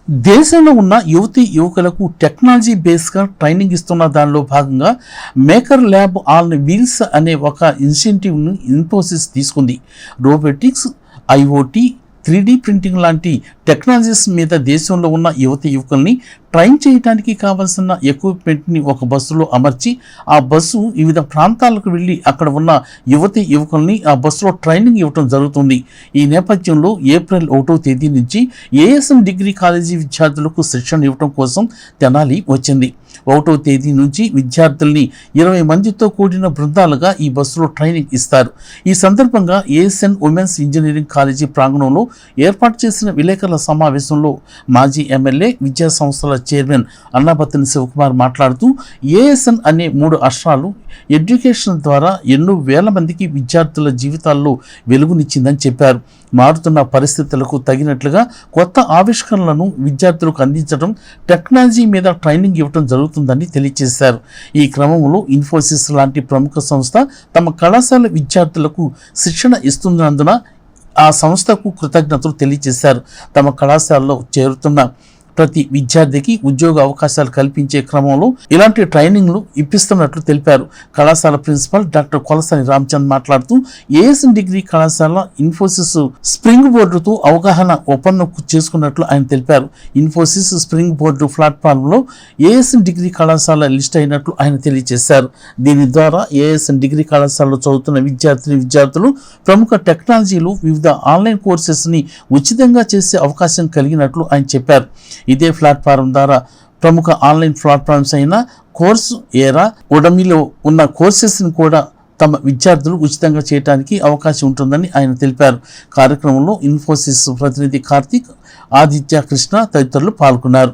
దేశంలో ఉన్న యువతీ యువకులకు టెక్నాలజీ బేస్గా ట్రైనింగ్ ఇస్తున్న దానిలో భాగంగా మేకర్ ల్యాబ్ ఆన్ వీల్స్ అనే ఒక ఇనిషియేటివ్ను ఇన్ఫోసిస్ తీసుకుంది. రోబోటిక్స్, ఐఓటీ, 3D ప్రింటింగ్ లాంటి టెక్నాలజీస్ మీద దేశంలో ఉన్న యువతీ యువకుల్ని ట్రైన్ చేయడానికి కావాల్సిన ఎక్విప్మెంట్ని ఒక బస్సులో అమర్చి ఆ బస్సు వివిధ ప్రాంతాలకు వెళ్ళి అక్కడ ఉన్న యువతీ యువకుల్ని ఆ బస్సులో ట్రైనింగ్ ఇవ్వడం జరుగుతుంది. ఈ నేపథ్యంలో ఏప్రిల్ 1వ తేదీ నుంచి ఏఎస్ఎం డిగ్రీ కాలేజీ విద్యార్థులకు శిక్షణ ఇవ్వడం కోసం తెనాలి వచ్చింది. 1వ తేదీ నుంచి విద్యార్థుల్ని 20 మందితో కూడిన బృందాలుగా ఈ బస్సులో ట్రైనింగ్ ఇస్తారు. ఈ సందర్భంగా ఏఎస్ఎన్ ఉమెన్స్ ఇంజనీరింగ్ కాలేజీ ప్రాంగణంలో ఏర్పాటు చేసిన విలేకరుల సమావేశంలో మాజీ ఎమ్మెల్యే, విద్యా సంస్థల చైర్మన్ అన్నాబత్తిని శివకుమార్ మాట్లాడుతూ ఏఎస్ఎన్ అనే 3 అక్షరాలు ఎడ్యుకేషన్ ద్వారా ఎన్నో వేల మందికి విద్యార్థుల జీవితాల్లో వెలుగునిచ్చిందని చెప్పారు. మారుతున్న పరిస్థితులకు తగినట్లుగా కొత్త ఆవిష్కరణలను విద్యార్థులకు అందించడం, టెక్నాలజీ మీద ట్రైనింగ్ ఇవ్వడం జరుగుతుందని తెలియజేశారు. ఈ క్రమంలో ఇన్ఫోసిస్ లాంటి ప్రముఖ సంస్థ తమ కళాశాల విద్యార్థులకు శిక్షణ ఇస్తున్నందున ఆ సంస్థకు కృతజ్ఞతలు తెలియజేశారు. తమ కళాశాలలో చేరుతున్న ప్రతి విద్యార్థికి ఉద్యోగ అవకాశాలు కల్పించే క్రమంలో ఇలాంటి ట్రైనింగ్లు ఇప్పిస్తున్నట్లు తెలిపారు. కళాశాల ప్రిన్సిపల్ డాక్టర్ కొలసాని రామచంద్ మాట్లాడుతూ ఏఎస్ఎన్ డిగ్రీ కళాశాల ఇన్ఫోసిస్ స్ప్రింగ్ బోర్డుతో అవగాహన ఒప్పందం చేసుకున్నట్లు ఆయన తెలిపారు. ఇన్ఫోసిస్ స్ప్రింగ్ బోర్డు ప్లాట్ఫామ్లో ఏఎస్ఎన్ డిగ్రీ కళాశాల లిస్ట్ అయినట్లు ఆయన తెలియజేశారు. దీని ద్వారా ఏఎస్ఎన్ డిగ్రీ కళాశాలలో చదువుతున్న విద్యార్థులు ప్రముఖ టెక్నాలజీలు, వివిధ ఆన్లైన్ కోర్సెస్ని ఉచితంగా చేసే అవకాశం కలిగినట్లు ఆయన చెప్పారు. ఇదే ప్లాట్ఫారం ద్వారా ప్రముఖ ఆన్లైన్ ప్లాట్ఫామ్స్ అయిన కోర్స్ ఎరా, ఉడమిలో ఉన్న కోర్సెస్ని కూడా తమ విద్యార్థులు ఉచితంగా చేయడానికి అవకాశం ఉంటుందని ఆయన తెలిపారు. కార్యక్రమంలో ఇన్ఫోసిస్ ప్రతినిధి కార్తిక్, ఆదిత్య కృష్ణ తదితరులు పాల్గొన్నారు.